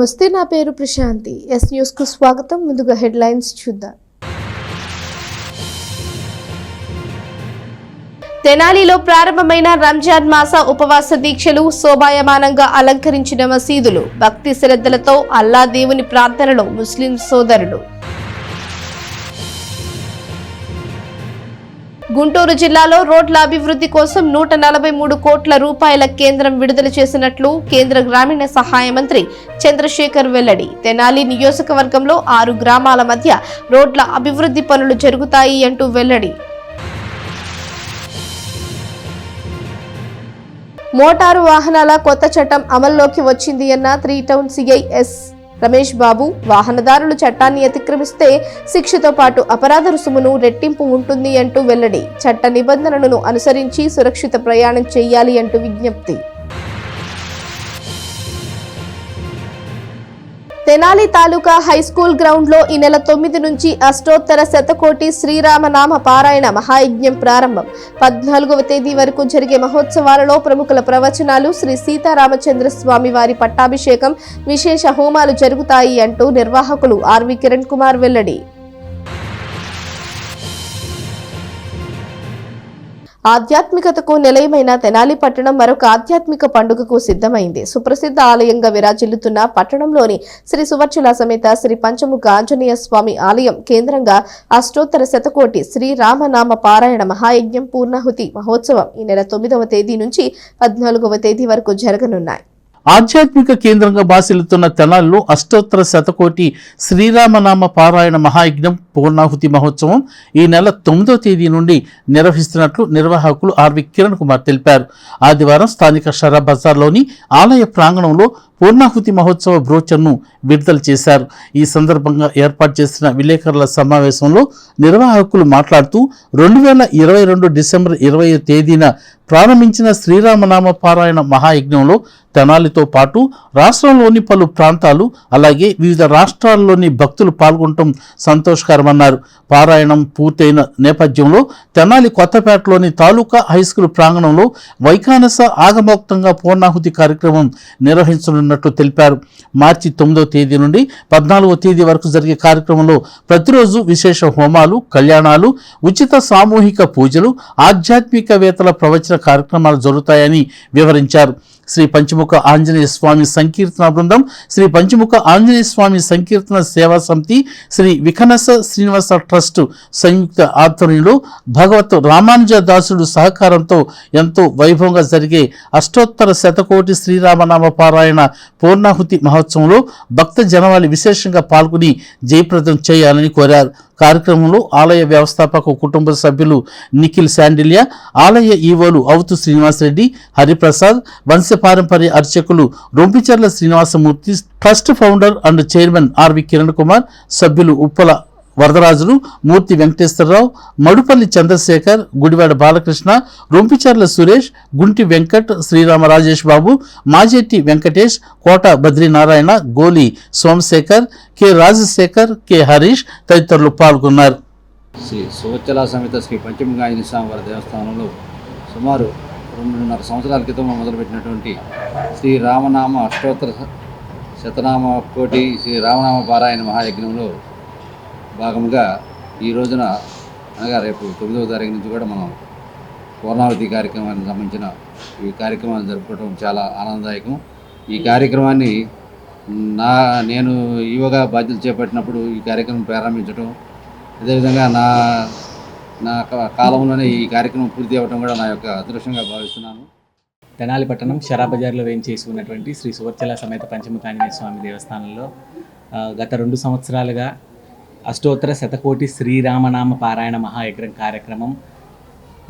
నమస్తే, నా పేరు ప్రశాంతి. ఎస్ న్యూస్ కు స్వాగతం. ముందుగా హెడ్లైన్స్ చూద్దాం. తెనాలిలో ప్రారంభమైన రంజాన్ మాస ఉపవాస దీక్షలు, శోభాయమానంగా అలంకరించిన మసీదులు, భక్తి శ్రద్ధలతో అల్లా దేవుని ప్రార్థనలో ముస్లిం సోదరులు. గుంటూరు జిల్లాలో రోడ్ల అభివృద్ధి కోసం 143 కోట్ల రూపాయల కేంద్రం విడుదల చేసినట్లు కేంద్ర గ్రామీణ సహాయ మంత్రి చంద్రశేఖర్ వెల్లడి. తెనాలి నియోజకవర్గంలో 6 గ్రామాల మధ్య రోడ్ల అభివృద్ధి పనులు జరుగుతాయి అంటూ వెల్లడి. మోటారు వాహనాల కొత్త చట్టం అమల్లోకి వచ్చింది అన్న 3 town CI yes Ramesh Babu. వాహనదారులు చట్టాన్ని అతిక్రమిస్తే శిక్షతో పాటు అపరాధ రుసుమును రెట్టింపు ఉంటుంది అంటూ వెల్లడి. చట్ట నిబంధనలను అనుసరించి సురక్షిత ప్రయాణం చేయాలి అంటూ విజ్ఞప్తి. తెనాలి తాలూకా హైస్కూల్ గ్రౌండ్ లో ఈ నెల 9 నుంచి అష్టోత్తర శతకోటి శ్రీరామనామ పారాయణ మహాయజ్ఞం ప్రారంభం. 14వ తేదీ వరకు జరిగే మహోత్సవాలలో ప్రముఖుల ప్రవచనాలు, శ్రీ సీతారామచంద్ర స్వామి వారి పట్టాభిషేకం, విశేష హోమాలు జరుగుతాయి అంటూ నిర్వాహకులు ఆర్వి కిరణ్ కుమార్ వెల్లడి. ఆధ్యాత్మికతకు నిలయమైన తెనాలి పట్టణం మరొక ఆధ్యాత్మిక పండుగకు సిద్ధమైంది. సుప్రసిద్ధ ఆలయంగా విరాజిల్లుతున్న పట్టణంలోని శ్రీ సువర్చల సమేత శ్రీ పంచముఖ ఆంజనేయ స్వామి ఆలయం కేంద్రంగా అష్టోత్తర శతకోటి శ్రీరామనామ పారాయణ మహాయజ్ఞం పూర్ణాహుతి మహోత్సవం ఈ నెల 9వ తేదీ నుంచి 14వ తేదీ వరకు జరగనున్నాయి. ఆధ్యాత్మిక కేంద్రంగా బాసిల్లుతున్న తెనాలిలో అష్టోత్తర శతకోటి శ్రీరామనామ పారాయణ మహాయజ్ఞం పూర్ణాహుతి మహోత్సవం ఈ నెల 9వ తేదీ నుండి నిర్వహిస్తున్నట్లు నిర్వాహకులు ఆర్వి కిరణ్ కుమార్ తెలిపారు. ఆదివారం స్థానిక షరా బజార్లోని ఆలయ ప్రాంగణంలో పూర్ణాహుతి మహోత్సవ బ్రోచర్ను విడుదల చేశారు. ఈ సందర్భంగా ఏర్పాటు చేసిన విలేకరుల సమావేశంలో నిర్వాహకులు మాట్లాడుతూ 2022 డిసెంబర్ 20వ తేదీన ప్రారంభించిన శ్రీరామనామ పారాయణ మహాయజ్ఞంలో తెనాలితో పాటు రాష్ట్రంలోని పలు ప్రాంతాలు అలాగే వివిధ రాష్ట్రాల్లోని భక్తులు పాల్గొనడం సంతోషకరమన్నారు. పారాయణం పూర్తయిన నేపథ్యంలో తెనాలి కొత్తపేటలోని తాలూకా హైస్కూల్ ప్రాంగణంలో వైఖానస ఆగమోక్తంగా పూర్ణాహుతి కార్యక్రమం నిర్వహించనున్నట్లు తెలిపారు. మార్చి 9వ తేదీ నుండి 14వ తేదీ వరకు జరిగే కార్యక్రమంలో ప్రతిరోజు విశేష హోమాలు, కళ్యాణాలు, ఉచిత సామూహిక పూజలు, ఆధ్యాత్మికవేత్తల ప్రవచన కార్యక్రమాలు జరుగుతాయని వివరించారు. శ్రీ పంచముఖ ఆంజనేయ స్వామి సంకీర్తన బృందం, శ్రీ పంచముఖ ఆంజనేయ స్వామి సంకీర్తన సేవా సమితి, శ్రీ వికనస శ్రీనివాస ట్రస్ట్ సంయుక్త ఆధ్వర్యంలో భగవత్ రామానుజ దాసుడు సహకారంతో ఎంతో వైభవంగా జరిగే అష్టోత్తర శతకోటి శ్రీరామనామ పారాయణ పూర్ణాహుతి మహోత్సవంలో భక్త జనవాళి విశేషంగా పాల్గొని జయప్రదం చేయాలని కోరారు. కార్యక్రమంలో ఆలయ వ్యవస్థాపక కుటుంబ సభ్యులు నిఖిల్ శాండిలియా, ఆలయ ఈవోలు అవుతు శ్రీనివాసరెడ్డి, హరిప్రసాద్, వంశపారంపర్య అర్చకులు Rompicherla Srinivasamurthy, trust founder and chairman RV Kiran Kumar, సభ్యులు ఉప్పల వరదరాజులు, మూర్తి వెంకటేశ్వరరావు, మడుపల్లి చంద్రశేఖర్, గుడివాడ బాలకృష్ణ, రొంపిచర్ల సురేష్, గుంటి వెంకట్, శ్రీరామ రాజేష్ బాబు, మాజెట్టి వెంకటేష్, కోట బద్రీనారాయణ, గోలి సోమశేఖర్, కె రాజశేఖర్, కె హరీష్ తదితరులు పాల్గొన్నారు. శ్రీ సువర్చల సమేత శ్రీ పంచముఖ ఆంజనేయ స్వామి వారి దేవస్థానంలో సుమారు 2.5 సంవత్సరాల క్రితం మొదలుపెట్టినటువంటి శ్రీ రామనామ అష్టోత్తర శతనామ కోటి శ్రీ రామనామ పారాయణ మహాయజ్ఞంలో భాగంగా ఈ రోజున అనగా రేపు 9వ తారీఖు నుంచి కూడా మనం పూర్ణావతి కార్యక్రమానికి సంబంధించిన ఈ కార్యక్రమాలు జరుపుకోవడం చాలా ఆనందదాయకం. ఈ కార్యక్రమాన్ని నేను ఈవోగా బాధ్యతలు చేపట్టినప్పుడు ఈ కార్యక్రమం ప్రారంభించడం, అదేవిధంగా నా కాలంలోనే ఈ కార్యక్రమం పూర్తి అవ్వడం కూడా నా యొక్క అదృష్టంగా భావిస్తున్నాను. తెనాలి పట్టణం షరా బజార్లో వేయించేసి ఉన్నటువంటి శ్రీ సువర్చల సమేత పంచముఖ ఆంజనేయ స్వామి దేవస్థానంలో గత 2 సంవత్సరాలుగా అష్టోత్తర శతకోటి శ్రీరామనామ పారాయణ మహాయజ్ఞం కార్యక్రమం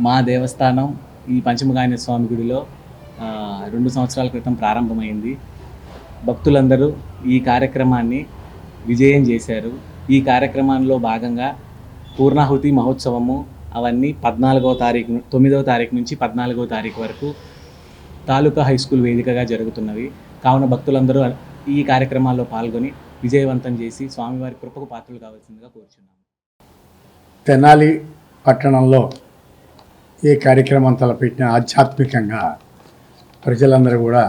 మా దేవస్థానం ఈ పంచముఖ ఆంజనేయ స్వామి గుడిలో 2 సంవత్సరాల క్రితం ప్రారంభమైంది. భక్తులందరూ ఈ కార్యక్రమాన్ని విజయం చేశారు. ఈ కార్యక్రమంలో భాగంగా పూర్ణాహుతి మహోత్సవము అవన్నీ 9వ తారీఖు నుంచి 14వ తారీఖు వరకు తాలూకా హైస్కూల్ వేదికగా జరుగుతున్నవి. కావున భక్తులందరూ ఈ కార్యక్రమాల్లో పాల్గొని విజయవంతం చేసి స్వామివారి కృపకు పాత్రలు కావాల్సిందిగా కోరుచున్నాము. తెనాలి పట్టణంలో ఏ కార్యక్రమం తలపెట్టినా ఆధ్యాత్మికంగా ప్రజలందరూ కూడా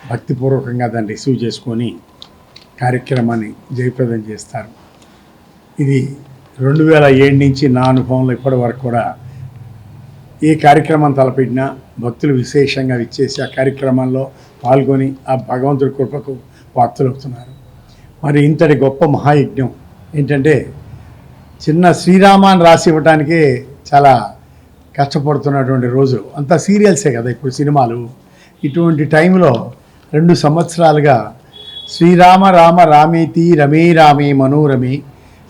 భక్తిపూర్వకంగా దాన్ని రిసీవ్ చేసుకొని కార్యక్రమాన్ని జయప్రదం చేస్తారు. ఇది 2007 నుంచి నా అనుభవంలో ఇప్పటి వరకు కూడా ఏ కార్యక్రమం తలపెట్టినా భక్తులు విశేషంగా ఇచ్చేసి ఆ కార్యక్రమంలో పాల్గొని ఆ భగవంతుడి కృపకు పాత్రులవుతున్నారు. మరి ఇంతటి గొప్ప మహాయజ్ఞం ఏంటంటే చిన్న శ్రీరామాన్ని రాసి ఇవ్వటానికే చాలా కష్టపడుతున్నటువంటి రోజు. అంతా సీరియల్సే కదా ఇప్పుడు సినిమాలు. ఇటువంటి టైంలో 2 సంవత్సరాలుగా శ్రీరామ రామ రామేతి రమే రామే మనోరమే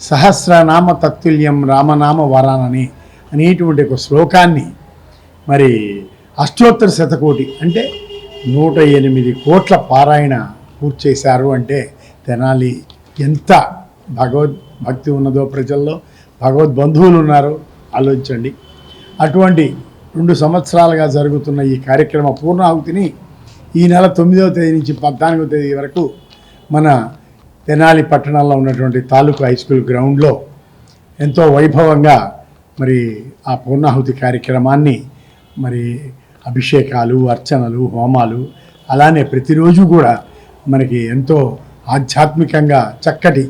సహస్రనామ తత్తుల్యం రామనామ వరానని అనేటువంటి ఒక శ్లోకాన్ని మరి అష్టోత్తర శతకోటి అంటే 108 కోట్ల పారాయణ పూర్తి చేశారు. అంటే తెనాలి ఎంత భక్తి ఉన్నదో, ప్రజల్లో భగవద్బంధువులు ఉన్నారో ఆలోచించండి. అటువంటి 2 సంవత్సరాలుగా జరుగుతున్న ఈ కార్యక్రమ పూర్ణాహుతిని ఈ నెల 9వ తేదీ నుంచి 14వ తేదీ వరకు మన తెనాలి పట్టణంలో ఉన్నటువంటి తాలూకు హై స్కూల్ గ్రౌండ్లో ఎంతో వైభవంగా మరి ఆ పూర్ణాహుతి కార్యక్రమాన్ని మరి అభిషేకాలు, అర్చనలు, హోమాలు అలానే ప్రతిరోజు కూడా మనకి ఎంతో ఆధ్యాత్మికంగా చక్కటి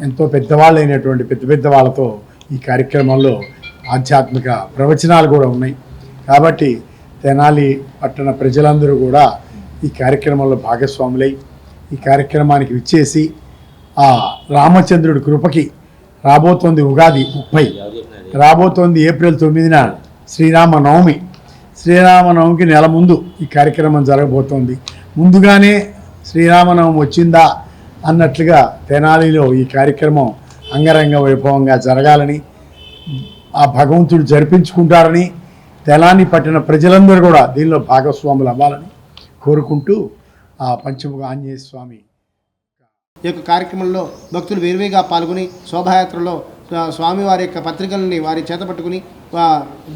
ఎంతో పెద్దవాళ్ళైనటువంటి పెద్ద వాళ్ళతో ఈ కార్యక్రమంలో ఆధ్యాత్మిక ప్రవచనాలు కూడా ఉన్నాయి. కాబట్టి తెనాలి పట్టణ ప్రజలందరూ కూడా ఈ కార్యక్రమంలో భాగస్వాములై ఈ కార్యక్రమానికి విచ్చేసి ఆ రామచంద్రుడి కృపకి రాబోతోంది ఉగాది 30, రాబోతోంది ఏప్రిల్ 9న శ్రీరామనవమి. శ్రీరామనవమికి నెల ముందు ఈ కార్యక్రమం జరగబోతోంది. ముందుగానే శ్రీరామనవమి వచ్చిందా అన్నట్లుగా తెనాలిలో ఈ కార్యక్రమం అంగరంగ వైభవంగా జరగాలని, ఆ భగవంతుడు జరిపించుకుంటారని, తెనాలి పట్టిన ప్రజలందరూ కూడా దీనిలో భాగస్వాములు అవ్వాలని కోరుకుంటూ ఆ పంచముఖ ఆంజనేయ స్వామి ఈ యొక్క కార్యక్రమంలో భక్తులు వేరువేగా పాల్గొని శోభాయాత్రలో స్వామివారి యొక్క పత్రికలని వారి చేత పట్టుకుని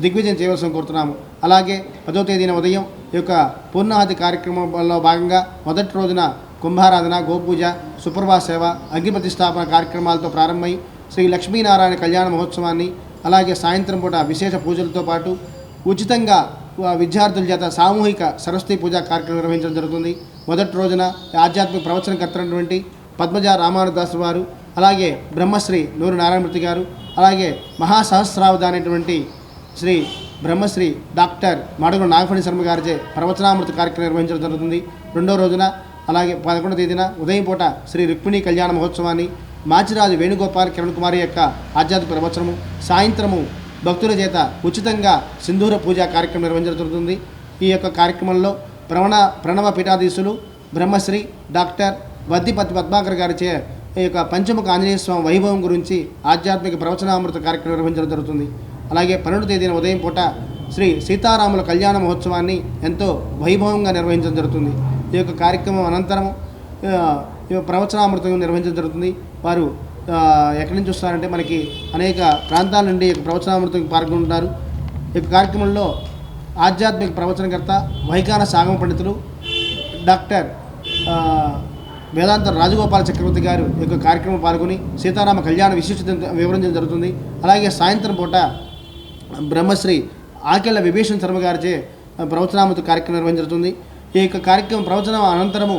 దిగ్విజయం చేయవలసిన కోరుతున్నాము. అలాగే 10వ తేదీన ఉదయం ఈ యొక్క పూర్ణాహుతి కార్యక్రమంలో భాగంగా మొదటి రోజున కుంభారాధన, గోపూజ, సుప్రభాత సేవ, అగ్ని ప్రతిష్టాపన కార్యక్రమాలతో ప్రారంభమై శ్రీ లక్ష్మీనారాయణ కళ్యాణ మహోత్సవాన్ని, అలాగే సాయంత్రం పూట విశేష పూజలతో పాటు ఉచితంగా విద్యార్థుల చేత సామూహిక సరస్వతి పూజా కార్యక్రమం నిర్వహించడం జరుగుతుంది. మొదటి రోజున ఆధ్యాత్మిక ప్రవచనకర్తైనటువంటి పద్మజ రామానుదాసు వారు, అలాగే బ్రహ్మశ్రీ నూరు నారాయణమూర్తి గారు, అలాగే మహాసహస్రావధి అనేటువంటి శ్రీ బ్రహ్మశ్రీ డాక్టర్ మాడుగుల నాగఫణి శర్మ గారిచే ప్రవచనామృతి కార్యక్రమం నిర్వహించడం జరుగుతుంది. రెండో రోజున అలాగే 11వ తేదీన ఉదయం పూట శ్రీ రుక్మిణి కళ్యాణ మహోత్సవాన్ని, మాచిరాజు వేణుగోపాల్ కిరణ్ కుమారి యొక్క ఆధ్యాత్మిక ప్రవచనము, సాయంత్రము భక్తుల చేత ఉచితంగా సింధూర పూజా కార్యక్రమం నిర్వహించడం జరుగుతుంది. ఈ యొక్క కార్యక్రమంలో ప్రణవ పీఠాధీశులు బ్రహ్మశ్రీ డాక్టర్ వద్దిపత్తి పద్మాకర్ గారిచే ఈ యొక్క పంచముఖ ఆంజనేయ స్వామి వైభవం గురించి ఆధ్యాత్మిక ప్రవచనామృత కార్యక్రమం నిర్వహించడం జరుగుతుంది. అలాగే 12వ తేదీన ఉదయం పూట శ్రీ సీతారాముల కళ్యాణ మహోత్సవాన్ని ఎంతో వైభవంగా నిర్వహించడం జరుగుతుంది. ఈ యొక్క కార్యక్రమం అనంతరం ప్రవచనామృతం నిర్వహించడం జరుగుతుంది. వారు ఎక్కడి నుంచి వస్తారంటే మనకి అనేక ప్రాంతాల నుండి ప్రవచనామృతం పాల్గొంటున్నారు. ఈ కార్యక్రమంలో ఆధ్యాత్మిక ప్రవచనకర్త వైఖాన సాగమ పండితులు డాక్టర్ వేదాంత రాజగోపాల చక్రవర్తి గారు ఈ యొక్క కార్యక్రమం పాల్గొని సీతారామ కళ్యాణ విశిష్టత వివరించడం జరుగుతుంది. అలాగే సాయంత్రం పూట బ్రహ్మశ్రీ ఆకెళ్ళ విభీషణ శర్మ గారిచే ప్రవచనామృత కార్యక్రమం నిర్వహించబడుతుంది. ఈ యొక్క కార్యక్రమం ప్రవచనం అనంతరము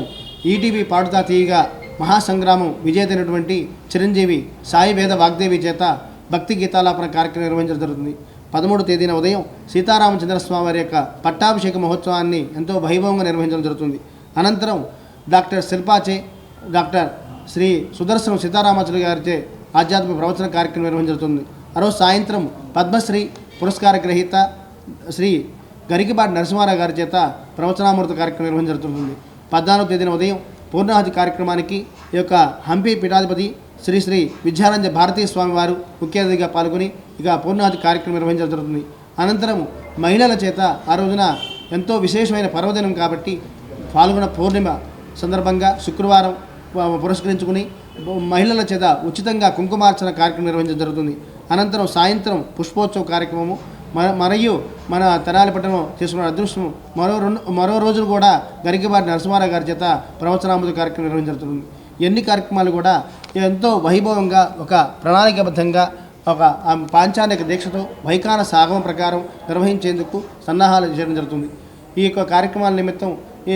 ఈటీవీ పాడుతా తీయగా మహాసంగ్రామం విజేతైనటువంటి చిరంజీవి సాయి వేద వాగ్దేవి చేత భక్తి గీతాలాపన కార్యక్రమం నిర్వహించడం జరుగుతుంది. 13వ తేదీన ఉదయం సీతారామచంద్రస్వామి వారి యొక్క పట్టాభిషేక మహోత్సవాన్ని ఎంతో వైభవంగా నిర్వహించడం జరుగుతుంది. అనంతరం డాక్టర్ శిల్పాచే డాక్టర్ శ్రీ సుదర్శనం సీతారామాచార్య గారిచే ఆధ్యాత్మిక ప్రవచన కార్యక్రమం నిర్వహించబడుతుంది. ఆ రోజు సాయంత్రం పద్మశ్రీ పురస్కార గ్రహీత శ్రీ గరికిపాటి నరసింహారావు గారి చేత ప్రవచనామృత కార్యక్రమం నిర్వహించబడుతుంది. 14వ తేదీన ఉదయం పూర్ణాహుతి కార్యక్రమానికి ఈ యొక్క హంపి పీఠాధిపతి శ్రీ శ్రీ విద్యారంజ భారతీయ స్వామి వారు ముఖ్య అతిథిగా పాల్గొని ఇక పూర్ణాహుతి కార్యక్రమం నిర్వహించడం జరుగుతుంది. అనంతరం మహిళల చేత ఆ రోజున ఎంతో విశేషమైన పర్వదినం కాబట్టి పాల్గొన పూర్ణిమ సందర్భంగా శుక్రవారం పురస్కరించుకుని మహిళల చేత ఉచితంగా కుంకుమార్చన కార్యక్రమం నిర్వహించడం జరుగుతుంది. అనంతరం సాయంత్రం పుష్పోత్సవ కార్యక్రమము మరియు మన తెనాలి పట్టణం చేసుకున్న అదృష్టం మరో రోజులు కూడా గరికిపాటి నరసింహారావు గారి చేత ప్రవచనామృత కార్యక్రమం నిర్వహించబడుతుంది. ఎన్ని కార్యక్రమాలు కూడా ఎంతో వైభవంగా ఒక ప్రణాళికాబద్ధంగా ఒక పాంచానిక దీక్షతో వైఖాన సాగమం ప్రకారం నిర్వహించేందుకు సన్నాహాలు చేయడం జరుగుతుంది. ఈ యొక్క కార్యక్రమాల నిమిత్తం ఈ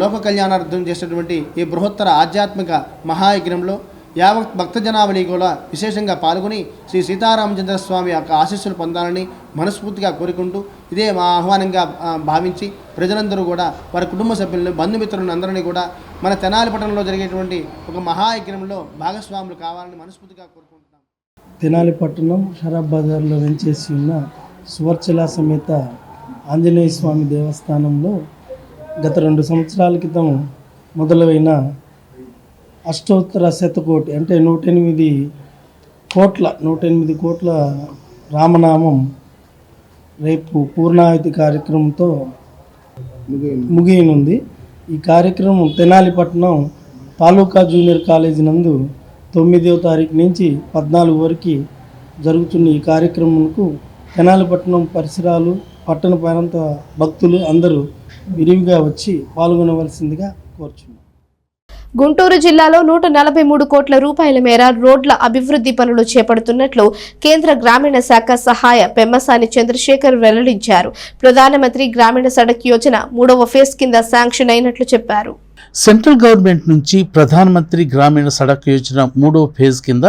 లోక కళ్యాణార్థం చేసినటువంటి ఈ బృహత్తర ఆధ్యాత్మిక మహాయజ్ఞంలో యావత్ భక్త జనావళి కూడా విశేషంగా పాల్గొని శ్రీ సీతారామచంద్ర స్వామి యొక్క ఆశీస్సులు పొందాలని మనస్ఫూర్తిగా కోరుకుంటూ ఇదే మా ఆహ్వానంగా భావించి ప్రజలందరూ కూడా వారి కుటుంబ సభ్యులను బంధుమిత్రులను అందరినీ కూడా మన తెనాలి పట్టణంలో జరిగేటువంటి ఒక మహాయజ్ఞంలో భాగస్వాములు కావాలని మనస్ఫూర్తిగా కోరుకుంటున్నాం. తెనాలి పట్టణం షరాబ్ బజార్లో వెంచేసి ఉన్న సువర్చల సమేత ఆంజనేయ స్వామి దేవస్థానంలో గత 2 సంవత్సరాల క్రితం మొదలైన అష్టోత్తర శతకోటి అంటే 108 కోట్ల రామనామం రేపు పూర్ణాహుతి కార్యక్రమంతో ముగియనుంది. ఈ కార్యక్రమం తెనాలి పట్టణం తాలూకా జూనియర్ కాలేజీ నందు 9వ తారీఖు నుంచి 14 వరకు జరుగుతున్న ఈ కార్యక్రమంకు తెనాలి పట్టణం పరిసరాలు పట్టణ ప్రాంత భక్తులు అందరూ విరివిగా వచ్చి పాల్గొనవలసిందిగా కోరుచున్నాం. గుంటూరు జిల్లాలో 143 కోట్ల రూపాయల మేర రోడ్ల అభివృద్ధి పనులు చేపడుతున్నట్లు కేంద్ర గ్రామీణ శాఖ సహాయ పెమ్మసాని చంద్రశేఖర్ వెల్లడించారు. ప్రధానమంత్రి గ్రామీణ సడక్ యోజన 3వ ఫేజ్ కింద శాంక్షన్ అయినట్లు చెప్పారు. సెంట్రల్ గవర్నమెంట్ నుంచి ప్రధానమంత్రి గ్రామీణ సడక్ యోజన 3వ ఫేజ్ కింద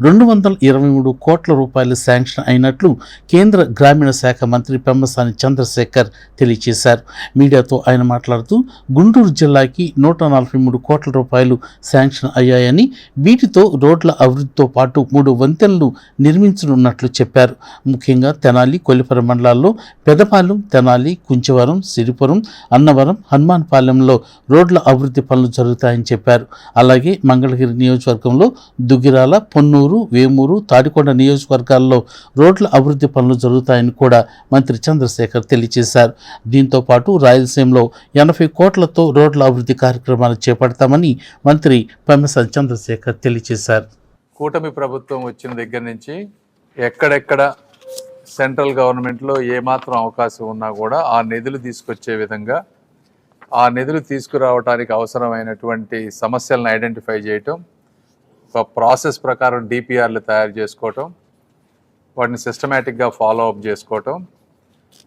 223 కోట్ల రూపాయలు శాంక్షన్ అయినట్లు కేంద్ర గ్రామీణ శాఖ మంత్రి పెమ్మసాని చంద్రశేఖర్ తెలియజేశారు. మీడియాతో ఆయన మాట్లాడుతూ గుంటూరు జిల్లాకి 143 కోట్ల రూపాయలు శాంక్షన్ అయ్యాయని, వీటితో రోడ్ల అభివృద్ధితో పాటు 3 వంతెనలు నిర్మించనున్నట్లు చెప్పారు. ముఖ్యంగా తెనాలి, కొల్లిపర మండలాల్లో పెదపాలెం, తెనాలి, కుంచవరం, సిరిపురం, అన్నవరం, హనుమాన్పాలెంలో రోడ్ల అభివృద్ధి పనులు జరుగుతాయని చెప్పారు. అలాగే మంగళగిరి నియోజకవర్గంలో దుగ్గిరాల, పొన్నూరు, వేమూరు, తాడికొండ నియోజకవర్గాల్లో రోడ్ల అభివృద్ధి పనులు జరుగుతాయని కూడా మంత్రి చంద్రశేఖర్ తెలియజేశారు. దీంతో పాటు రాయలసీమలో 80 కోట్లతో రోడ్ల అభివృద్ధి కార్యక్రమాలు చేపడతామని మంత్రి పెమ్మసాని చంద్రశేఖర్ తెలియజేశారు. కూటమి ప్రభుత్వం వచ్చిన దగ్గర నుంచి ఎక్కడెక్కడ సెంట్రల్ గవర్నమెంట్లో ఏమాత్రం అవకాశం ఉన్నా కూడా ఆ నిధులు తీసుకొచ్చే విధంగా, ఆ నిధులు తీసుకురావడానికి అవసరమైనటువంటి సమస్యలను ఐడెంటిఫై చేయటం, ఒక ప్రాసెస్ ప్రకారం డిపిఆర్లు తయారు చేసుకోవటం, వాటిని సిస్టమేటిక్గా ఫాలో అప్ చేసుకోవటం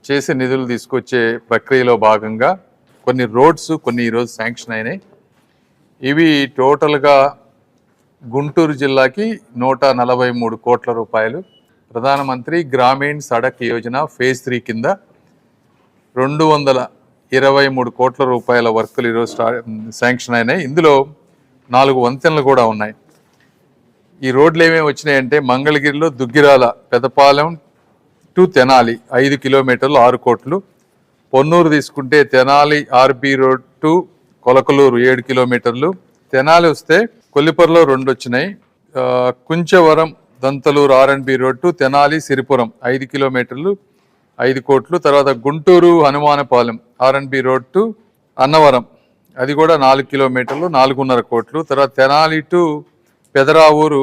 చేసి నిధులు తీసుకొచ్చే ప్రక్రియలో భాగంగా కొన్ని రోడ్స్ ఈరోజు శాంక్షన్ అయినాయి. ఇవి టోటల్గా గుంటూరు జిల్లాకి 143 కోట్ల రూపాయలు. ప్రధానమంత్రి గ్రామీణ్ సడక్ యోజన ఫేజ్ 3 కింద 223 కోట్ల రూపాయల వర్కులు ఈరోజు శాంక్షన్ అయినాయి. ఇందులో 4 వంతెనలు కూడా ఉన్నాయి. ఈ రోడ్లు ఏమేమి వచ్చినాయంటే మంగళగిరిలో దుగ్గిరాల పెదపాలెం టు తెనాలి 5 కిలోమీటర్లు 6 కోట్లు, పొన్నూరు తీసుకుంటే Tenali RB road to Kolakaluru 7 కిలోమీటర్లు, తెనాలి వస్తే కొల్లిపరలో 2 వచ్చినాయి, కుంచవరం దంతలూరు ఆర్ఎండ్బి రోడ్ టు తెనాలి సిరిపురం 5 కిలోమీటర్లు 5 కోట్లు, తర్వాత గుంటూరు హనుమానపాలెం ఆర్ఎండ్బి రోడ్ టు అన్నవరం అది కూడా 4 కిలోమీటర్లు 4.5 కోట్లు, తర్వాత తెనాలి టు పెదరావూరు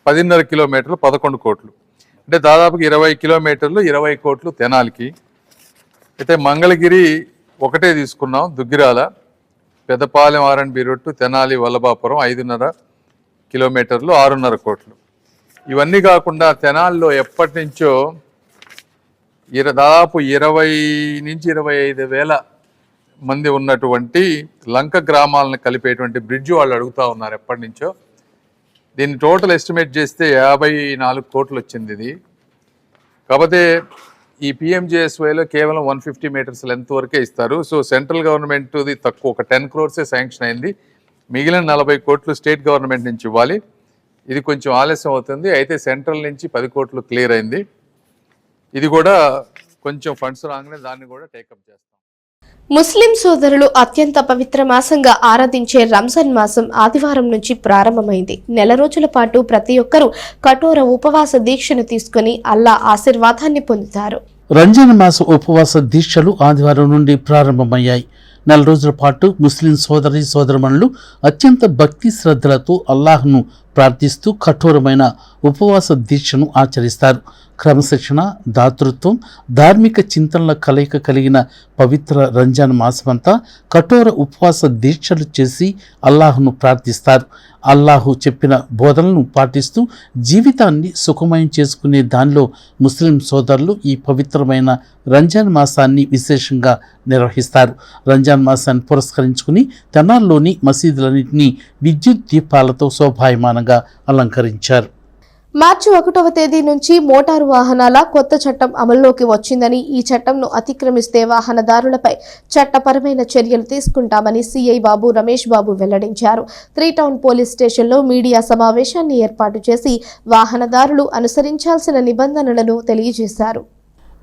10.5 కిలోమీటర్లు 11 కోట్లు. అంటే దాదాపుగా 20 కిలోమీటర్లు 20 కోట్లు తెనాలికి. అయితే మంగళగిరి ఒకటే తీసుకున్నాం, దుగ్గిరాల పెదపాలెం ఆర్ఎండ్బి రోడ్ టు తెనాలి వల్లభాపురం 5.5 కిలోమీటర్లు 6.5 కోట్లు. ఇవన్నీ కాకుండా తెనాలిలో ఎప్పటి నుంచో దాదాపు 20 నుంచి 25 వేల మంది ఉన్నటువంటి లంక గ్రామాలను కలిపేటువంటి బ్రిడ్జ్ వాళ్ళు అడుగుతూ ఉన్నారు ఎప్పటి నుంచో. దీన్ని టోటల్ ఎస్టిమేట్ చేస్తే 54 కోట్లు వచ్చింది ఇది. కాకపోతే ఈ పిఎంజేఎస్వైలో కేవలం 150 మీటర్స్ లెంత్ వరకే ఇస్తారు. సో సెంట్రల్ గవర్నమెంట్ది తక్కువ, ఒక 10 crores శాంక్షన్ అయింది. మిగిలిన 40 కోట్లు స్టేట్ గవర్నమెంట్ నుంచి ఇవ్వాలి. ఇది కొంచెం ఆలస్యం అవుతుంది. అయితే సెంట్రల్ నుంచి 10 కోట్లు క్లియర్ అయింది. ఇది కూడా కొంచెం ఫండ్స్ రాగానే దాన్ని కూడా టేకప్ చేస్తాం. ముస్లిం సోదరులు అత్యంత పవిత్ర మాసంగా ఆరాధించే రంజాన్ మాసం ఆదివారం నుంచి ప్రారంభమైంది. నెల రోజుల పాటు ప్రతి ఒక్కరూ కఠోర ఉపవాస దీక్షను తీసుకుని అల్లా ఆశీర్వాదాన్ని పొందుతారు. రంజాన్ మాస ఉపవాస దీక్షలు ఆదివారం నుండి ప్రారంభమయ్యాయి. నెల రోజుల పాటు ముస్లిం సోదరి సోదరమణులు అత్యంత భక్తి శ్రద్ధలతో అల్లాహ్ను ప్రార్థిస్తూ కఠోరమైన ఉపవాస దీక్షను ఆచరిస్తారు. క్రమశిక్షణ, దాతృత్వం, ధార్మిక చింతనల కలయిక కలిగిన పవిత్ర రంజాన్ మాసమంతా కఠోర ఉపవాస దీక్షలు చేసి అల్లాహ్ను ప్రార్థిస్తారు. అల్లాహు చెప్పిన బోధనలను పాటిస్తూ జీవితాన్ని సుఖమయం చేసుకునే దానిలో ముస్లిం సోదరులు ఈ పవిత్రమైన రంజాన్ మాసాన్ని విశేషంగా నిర్వహిస్తారు. రంజాన్ మాసాన్ని పురస్కరించుకుని తెనాల్లోని మసీదులన్నింటినీ విద్యుత్ దీపాలతో శోభాయమానంగా అలంకరించారు. మార్చి 1వ తేదీ నుంచి మోటారు వాహనాల కొత్త చట్టం అమల్లోకి వచ్చిందని, ఈ చట్టంను అతిక్రమిస్తే వాహనదారులపై చట్టపరమైన చర్యలు తీసుకుంటామని సీఐ బాబు రమేష్ బాబు వెల్లడించారు. 3 టౌన్ పోలీస్ స్టేషన్లో మీడియా సమావేశాన్ని ఏర్పాటు చేసి వాహనదారులు అనుసరించాల్సిన నిబంధనలను తెలియజేశారు.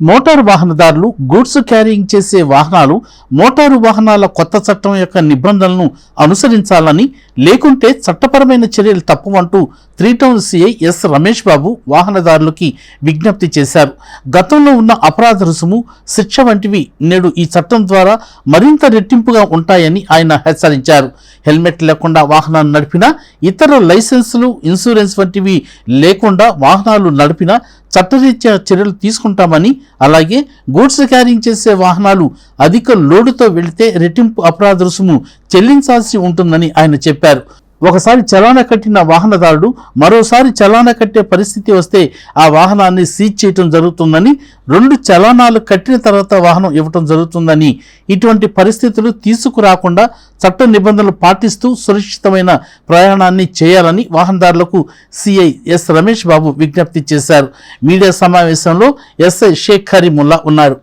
మోటారు వాహనదారులు గూడ్స్ క్యారింగ్ చేసే వాహనాలు మోటారు వాహనాల కొత్త చట్టం యొక్క నిబంధనలను అనుసరించాలని, లేకుంటే చట్టపరమైన చర్యలు తప్పవంటూ 3 town CI yes Ramesh Babu వాహనదారులకి విజ్ఞప్తి చేశారు. గతంలో ఉన్న అపరాధ రుసుము, శిక్ష వంటివి నేడు ఈ చట్టం ద్వారా మరింత రెట్టింపుగా ఉంటాయని ఆయన హెచ్చరించారు. హెల్మెట్ లేకుండా వాహనాలు నడిపినా, ఇతర లైసెన్సులు, ఇన్సూరెన్స్ వంటివి లేకుండా వాహనాలు నడిపినా చట్టరీత్యా చర్యలు తీసుకుంటామని, అలాగే గూడ్స్ క్యారింగ్ చేసే వాహనాలు అధిక లోడుతో వెళితే రెట్టింపు అపరాధ రుసుము చెల్లించాల్సి ఉంటుందని ఆయన చెప్పారు. ఒకసారి చలానా కట్టిన వాహనదారుడు మరోసారి చలానా కట్టే పరిస్థితి వస్తే ఆ వాహనాన్ని సీజ్ చేయటం జరుగుతుందని, 2 చలానాలు కట్టిన తర్వాత వాహనం ఇవ్వటం జరుగుతుందని, ఇటువంటి పరిస్థితులు తీసుకురాకుండా చట్ట నిబంధనలు పాటిస్తూ సురక్షితమైన ప్రయాణాన్ని చేయాలని వాహనదారులకు సిఐ ఎస్ రమేష్ బాబు విజ్ఞప్తి చేశారు. మీడియా సమావేశంలో ఎస్ఐ షేక్ కరీముల్లా ఉన్నారు.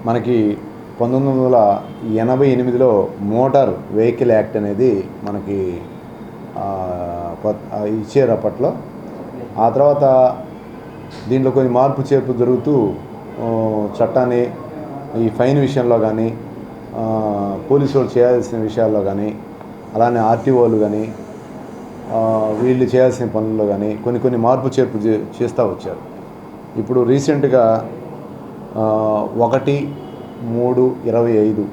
మనకి 1988లో మోటార్ వెహికల్ యాక్ట్ అనేది మనకి ఇచ్చారు అప్పట్లో. ఆ తర్వాత దీంట్లో కొన్ని మార్పు చేర్పు జరుగుతూ చట్టాన్ని ఈ ఫైన్ విషయంలో కానీ, పోలీసు వాళ్ళు చేయాల్సిన విషయాల్లో కానీ, అలానే ఆర్టీఓలు కానీ వీళ్ళు చేయాల్సిన పనుల్లో కానీ కొన్ని మార్పు చేర్పు చేస్తూ వచ్చారు. ఇప్పుడు రీసెంట్గా 1/3/25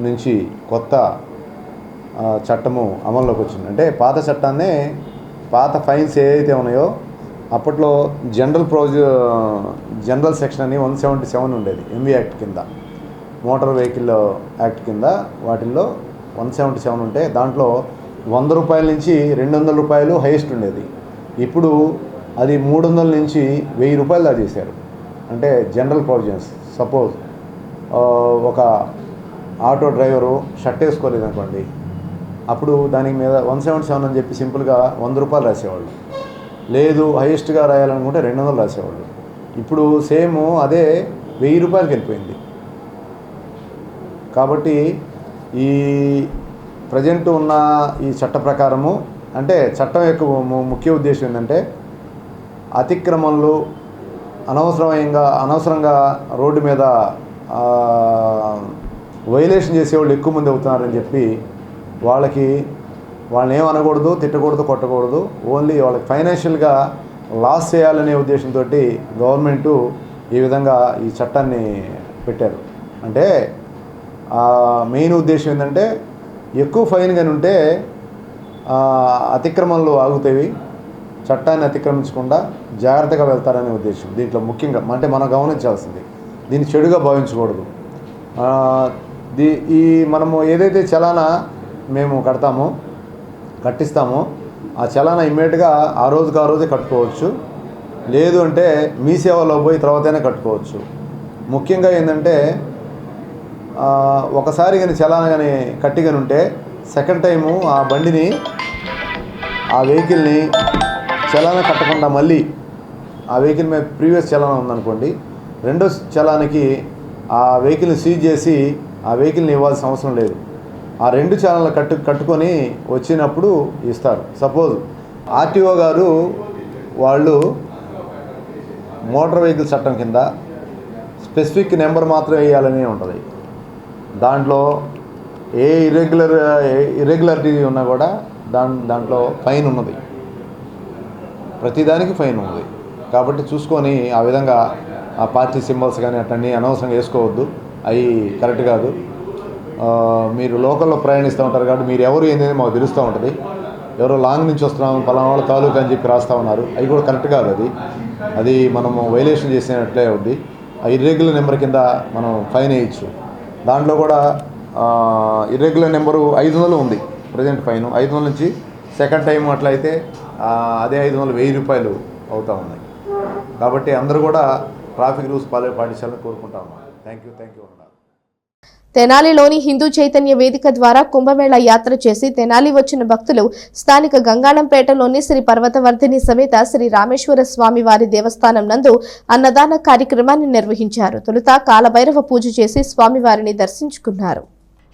నుంచి కొత్త చట్టము అమల్లోకి వచ్చింది. అంటే పాత చట్టాన్నే, పాత ఫైన్స్ ఏవైతే ఉన్నాయో అప్పట్లో జనరల్ సెక్షన్ అని 177 ఉండేది ఎంవీ యాక్ట్ కింద, మోటార్ వెహికల్ యాక్ట్ కింద. వాటిల్లో 177 ఉంటే దాంట్లో 100 రూపాయల నుంచి 200 రూపాయలు హైయెస్ట్ ఉండేది. ఇప్పుడు అది 300 నుంచి 1000 రూపాయలు దాకా చేశారు. అంటే జనరల్ ప్రొవిజన్స్. సపోజ్ ఒక ఆటో డ్రైవరు షర్ట్ వేసుకోలేదు అనుకోండి, అప్పుడు దాని మీద 177 అని చెప్పి సింపుల్గా 100 రూపాయలు రాసేవాళ్ళు. లేదు హైయెస్ట్గా రాయాలనుకుంటే 200 రాసేవాళ్ళు. ఇప్పుడు సేమ్ అదే 1000 రూపాయలకి వెళ్ళిపోయింది. కాబట్టి ఈ ప్రజెంట్ ఉన్న ఈ చట్ట ప్రకారము, అంటే చట్టం యొక్క ముఖ్య ఉద్దేశం ఏంటంటే అతిక్రమణలు, అనవసరంగా రోడ్డు మీద వైలేషన్ చేసేవాళ్ళు ఎక్కువ మంది అవుతున్నారని చెప్పి వాళ్ళని ఏం అనకూడదు, తిట్టకూడదు, కొట్టకూడదు. ఓన్లీ వాళ్ళకి ఫైనాన్షియల్గా లాస్ చేయాలనే ఉద్దేశంతో గవర్నమెంటు ఈ విధంగా ఈ చట్టాన్ని పెట్టారు. అంటే మెయిన్ ఉద్దేశం ఏంటంటే ఎక్కువ ఫైన్ కానీ ఉంటే అతిక్రమణలు ఆగుతాయి, చట్టాన్ని అతిక్రమించకుండా జాగ్రత్తగా వెళ్తారనే ఉద్దేశం దీంట్లో ముఖ్యంగా. అంటే మనం గమనించాల్సింది, దీన్ని చెడుగా భావించకూడదు. మనము ఏదైతే చలానా మేము కట్టిస్తామో ఆ చలానా ఇమ్మీడియట్గా ఆ రోజే కట్టుకోవచ్చు. లేదు అంటే మీ సేవలో పోయి తర్వాతనే కట్టుకోవచ్చు. ముఖ్యంగా ఏంటంటే ఒకసారి కానీ చలానా కానీ కట్టిగాని ఉంటే సెకండ్ టైము ఆ బండిని, ఆ వెహికల్ని చలానా కట్టకుండా మళ్ళీ ఆ వెహికల్ మీద ప్రీవియస్ చలానా ఉందనుకోండి, రెండో చలానికి ఆ వెహికల్ని సీజ్ చేసి ఆ వెహికల్ని ఇవ్వాల్సిన అవసరం లేదు. ఆ 2 చలానాలు కట్టుకొని వచ్చినప్పుడు ఇస్తారు. సపోజ్ ఆర్టీఓ గారు వాళ్ళు మోటార్ వెహికల్ చట్టం కింద స్పెసిఫిక్ నెంబర్ మాత్రమే వేయాలని ఉంటుంది. దాంట్లో ఏ ఇర్రెగ్యులారిటీ ఉన్నా కూడా దాంట్లో ఫైన్ ఉన్నది, ప్రతిదానికి ఫైన్ ఉన్నది. కాబట్టి చూసుకొని ఆ విధంగా ఆ పార్టీ సింబల్స్ కానీ అటన్నీ అనవసరంగా వేసుకోవద్దు, అవి కరెక్ట్ కాదు. మీరు లోకల్లో ప్రయాణిస్తూ ఉంటారు కాబట్టి మీరు ఎవరు ఏంటనేది మాకు తెలుస్తూ ఉంటుంది. ఎవరో లాంగ్ నుంచి వస్తున్నాం పలానా వాళ్ళ తాలూకా అని చెప్పి రాస్తూ ఉన్నారు. అవి కూడా కరెక్ట్ కాదు. అది మనము వైలేషన్ చేసినట్లే అవుద్ది. ఆ ఇర్రెగ్యులర్ నెంబర్ కింద మనం ఫైన్ వేయచ్చు. దాంట్లో కూడా ఇర్రెగ్యులర్ నెంబరు 500 ఉంది ప్రజెంట్ ఫైన్. 500 నుంచి సెకండ్ టైం అట్లయితే అదే 500 ₹1000 అవుతూ ఉన్నాయి. కాబట్టి అందరూ కూడా ట్రాఫిక్ రూల్స్ పాటించాలని కోరుకుంటా ఉన్నాం. Thank you. తెనాలిలోని హిందూ చైతన్య వేదిక ద్వారా కుంభమేళ యాత్ర చేసి తెనాలి వచ్చిన భక్తులు స్థానిక గంగాళంపేటలోని శ్రీ పర్వతవర్ధిని సమేత శ్రీ రామేశ్వర స్వామి వారి దేవస్థానం నందు అన్నదాన కార్యక్రమాన్ని నిర్వహించారు. తొలుత కాలభైరవ పూజ చేసి స్వామివారిని దర్శించుకున్నారు.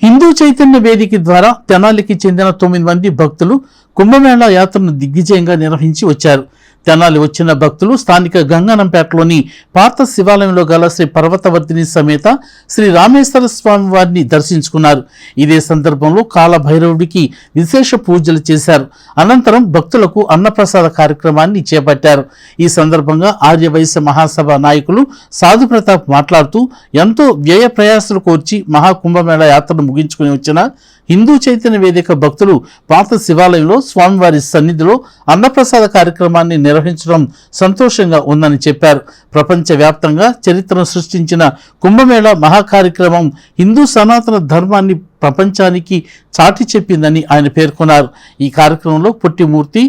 హిందూ చైతన్య వేదిక ద్వారా తెనాలికి చెందిన 9 మంది భక్తులు కుంభమేళా యాత్రను దిగ్విజయంగా నిర్వహించి వచ్చారు. తెనాలి వచ్చిన భక్తులు స్థానిక గంగానంపేటలోని పాత శివాలయంలో గల శ్రీ పర్వతవర్ధిని సమేత శ్రీ రామేశ్వర స్వామి వారిని దర్శించుకున్నారు. ఇదే సందర్భంలో కాలభైరవుడికి విశేష పూజలు చేశారు. అనంతరం భక్తులకు అన్నప్రసాద కార్యక్రమాన్ని చేపట్టారు. ఈ సందర్భంగా ఆర్యవైశ్య మహాసభ నాయకులు సాధు ప్రతాప్ మాట్లాడుతూ ఎంతో వ్యయ ప్రయాసాలు కోర్చి మహాకుంభమేళా యాత్రను ముగించుకుని వచ్చిన హిందూ చైతన్య వేదిక భక్తులు పాత శివాలయంలో స్వామివారి సన్నిధిలో అన్నప్రసాద కార్యక్రమాన్ని నిర్వహించడం సంతోషంగా ఉందని చెప్పారు. ప్రపంచవ్యాప్తంగా చరిత్రను సృష్టించిన కుంభమేళా మహాకార్యక్రమం హిందూ సనాతన ధర్మాన్ని ప్రపంచానికి చాటి చెప్పిందని ఆయన పేర్కొన్నారు. ఈ కార్యక్రమంలో పొట్టిమూర్తి,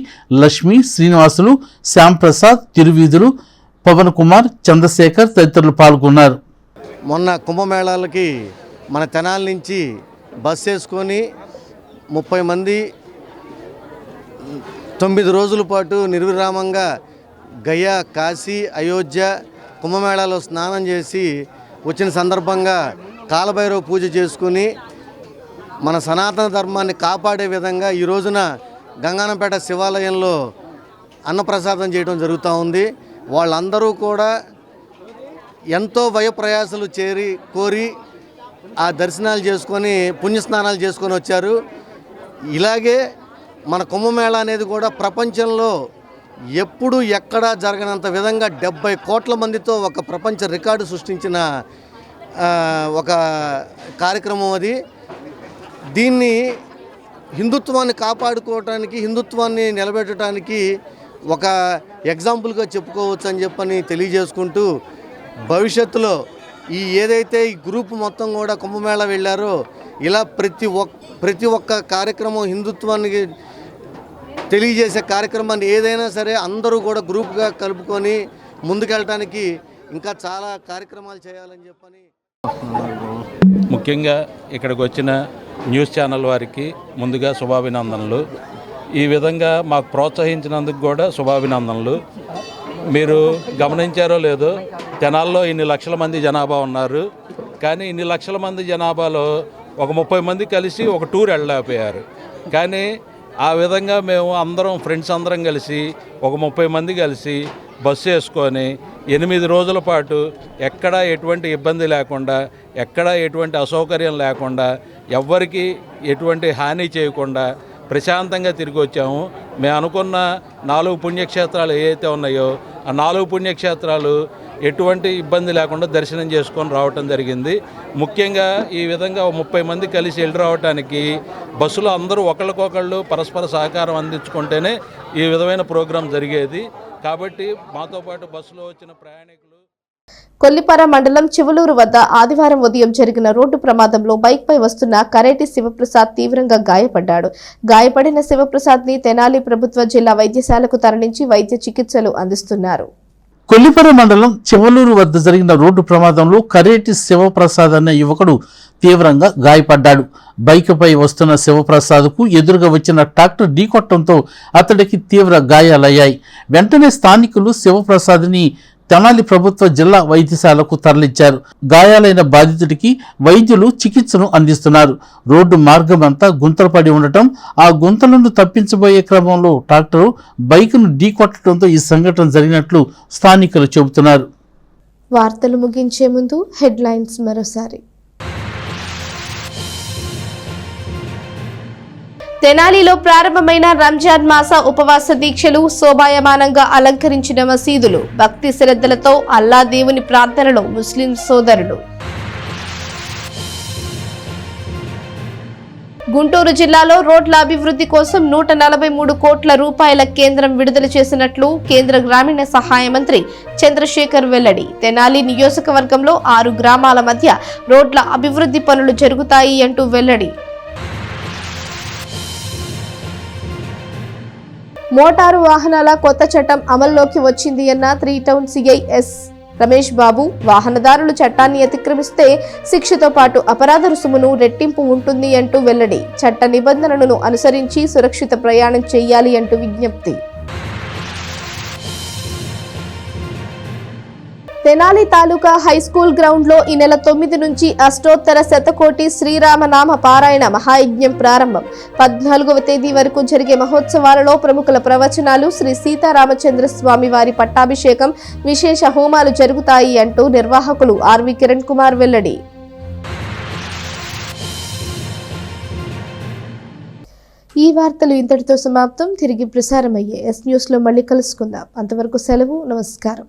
లక్ష్మి, శ్రీనివాసులు, శ్యాంప్రసాద్, తిరువీధులు, పవన్ కుమార్, చంద్రశేఖర్ తదితరులు పాల్గొన్నారు. మొన్న కుంభమేళాలకి మన తెనాలి నుంచి బస్ వేసుకొని 30 మంది 9 రోజుల పాటు నిర్విరామంగా గయా, కాశీ, అయోధ్య కుంభమేళాలో స్నానం చేసి వచ్చిన సందర్భంగా కాలభైరవ పూజ చేసుకుని మన సనాతన ధర్మాన్ని కాపాడే విధంగా ఈ రోజున గంగానంపేట శివాలయంలో అన్నప్రసాదం చేయడం జరుగుతూ ఉంది. వాళ్ళందరూ కూడా ఎంతో వ్యయప్రయాసాలు కోరి ఆ దర్శనాలు చేసుకొని పుణ్యస్నానాలు చేసుకొని వచ్చారు. ఇలాగే మన కుంభమేళా అనేది కూడా ప్రపంచంలో ఎప్పుడు ఎక్కడా జరగనంత విధంగా 70 కోట్ల మందితో ఒక ప్రపంచ రికార్డు సృష్టించిన ఒక కార్యక్రమం అది. దీన్ని హిందుత్వాన్ని కాపాడుకోవటానికి, హిందుత్వాన్ని నిలబెట్టడానికి ఒక ఎగ్జాంపుల్గా చెప్పుకోవచ్చు అని చెప్పని తెలియజేసుకుంటూ, భవిష్యత్తులో ఏదైతే ఈ గ్రూప్ మొత్తం కూడా కుంభమేళా వెళ్ళారో ఇలా ప్రతి ఒక్క కార్యక్రమం హిందుత్వానికి తెలియజేసే కార్యక్రమాన్ని ఏదైనా సరే అందరూ కూడా గ్రూప్గా కలుపుకొని ముందుకెళ్ళటానికి ఇంకా చాలా కార్యక్రమాలు చేయాలని చెప్పని. ముఖ్యంగా ఇక్కడికి వచ్చిన న్యూస్ ఛానల్ వారికి ముందుగా శుభాభినందనలు. ఈ విధంగా మాకు ప్రోత్సహించినందుకు కూడా శుభాభినందనలు. మీరు గమనించారో లేదో, తెనాల్లో ఇన్ని లక్షల మంది జనాభా ఉన్నారు. కానీ ఇన్ని లక్షల మంది జనాభాలో ఒక 30 మంది కలిసి ఒక టూర్ వెళ్ళలేకపోయారు. కానీ ఆ విధంగా మేము అందరం ఫ్రెండ్స్ అందరం కలిసి ఒక 30 మంది కలిసి బస్సు వేసుకొని 8 రోజుల పాటు ఎక్కడా ఎటువంటి ఇబ్బంది లేకుండా, ఎక్కడా ఎటువంటి అసౌకర్యం లేకుండా, ఎవ్వరికి ఎటువంటి హాని చేయకుండా ప్రశాంతంగా తిరిగి వచ్చాము. మేము అనుకున్న 4 పుణ్యక్షేత్రాలు ఏవైతే ఉన్నాయో ఆ 4 పుణ్యక్షేత్రాలు ఎటువంటి ఇబ్బంది లేకుండా దర్శనం చేసుకొని రావటం జరిగింది. ముఖ్యంగా ఈ విధంగా 30 మంది కలిసి వెళ్ళి రావడానికి బస్సులో అందరూ ఒకళ్ళకొకళ్ళు పరస్పర సహకారం అందించుకుంటేనే ఈ విధమైన ప్రోగ్రాం జరిగేది. కాబట్టి మాతో పాటు బస్సులో వచ్చిన ప్రయాణికులు. కొల్లిపార మండలం చివలూరు వద్ద ఆదివారం ఉదయం జరిగిన రోడ్డు ప్రమాదంలో బైక్పై వస్తున్న కరేటి శివప్రసాద్ తీవ్రంగా గాయపడ్డాడు. గాయపడిన శివప్రసాద్ ని తెనాలి ప్రభుత్వ జిల్లా వైద్యశాలకు తరలించి వైద్య చికిత్సలు అందిస్తున్నారు. కొల్లిపర మండలం చివలూరు వద్ద జరిగిన రోడ్డు ప్రమాదంలో కరేటి శివప్రసాద్ అనే యువకుడు తీవ్రంగా గాయపడ్డాడు. బైకుపై వస్తున్న శివప్రసాద్కు ఎదురుగా వచ్చిన ట్రాక్టర్ ఢీకొట్టడంతో అతడికి తీవ్ర గాయాలయ్యాయి. వెంటనే స్థానికులు శివప్రసాద్ని తెనాలి ప్రభుత్వ జిల్లా వైద్యశాలకు తరలించారు. గాయాలైన బాధితుడికి వైద్యులు చికిత్సను అందిస్తున్నారు. రోడ్డు మార్గం అంతా గుంతలు పడి ఉండటం, ఆ గుంతలను తప్పించబోయే క్రమంలో ట్రాక్టరు బైకును ఢీకొట్టడంతో ఈ సంఘటన జరిగినట్లు స్థానికులు చెబుతున్నారు. వార్తలు ముగించే ముందు హెడ్లైన్స్ మరోసారి. తెనాలిలో ప్రారంభమైన రంజాన్ మాస ఉపవాస దీక్షలు, శోభాయమానంగా అలంకరించిన మసీదులు, భక్తి శ్రద్ధలతో అల్లా దేవుని ప్రార్థనలో ముస్లిం సోదరులు. గుంటూరు జిల్లాలో రోడ్ల అభివృద్ధి కోసం 143 కోట్ల రూపాయల కేంద్రం విడుదల చేసినట్లు కేంద్ర గ్రామీణ సహాయ మంత్రి చంద్రశేఖర్ వెల్లడి. తెనాలి నియోజకవర్గంలో 6 గ్రామాల మధ్య రోడ్ల అభివృద్ధి పనులు జరుగుతాయి అంటూ వెల్లడి. మోటారు వాహనాల కొత్త చట్టం అమల్లోకి వచ్చింది అన్న 3 town CI yes Ramesh Babu. వాహనదారులు చట్టాన్ని అతిక్రమిస్తే శిక్షతో పాటు అపరాధ రుసుమును రెట్టింపు ఉంటుంది అంటూ వెల్లడి. చట్ట నిబంధనలను అనుసరించి సురక్షిత ప్రయాణం చేయాలి అంటూ విజ్ఞప్తి. తెనాలి తాలూకా హైస్కూల్ గ్రౌండ్ లో ఈ నెల 9 నుంచి అష్టోత్తర శతకోటి శ్రీరామనామ పారాయణ మహాయజ్ఞం ప్రారంభం. 14వ తేదీ వరకు జరిగే మహోత్సవాలలో ప్రముఖుల ప్రవచనాలు, శ్రీ సీతారామచంద్ర స్వామి వారి పట్టాభిషేకం, విశేష హోమాలు జరుగుతాయి అంటూ నిర్వాహకులు ఆర్వి కిరణ్ కుమార్ వెల్లడి. ఈ వార్తలు ఇంతటితో సమాప్తం. తిరిగి ప్రసారమయ్యే ఎస్ న్యూస్ లో మళ్ళీ కలుసుకుందాం. అంతవరకు సెలవు. నమస్కారం.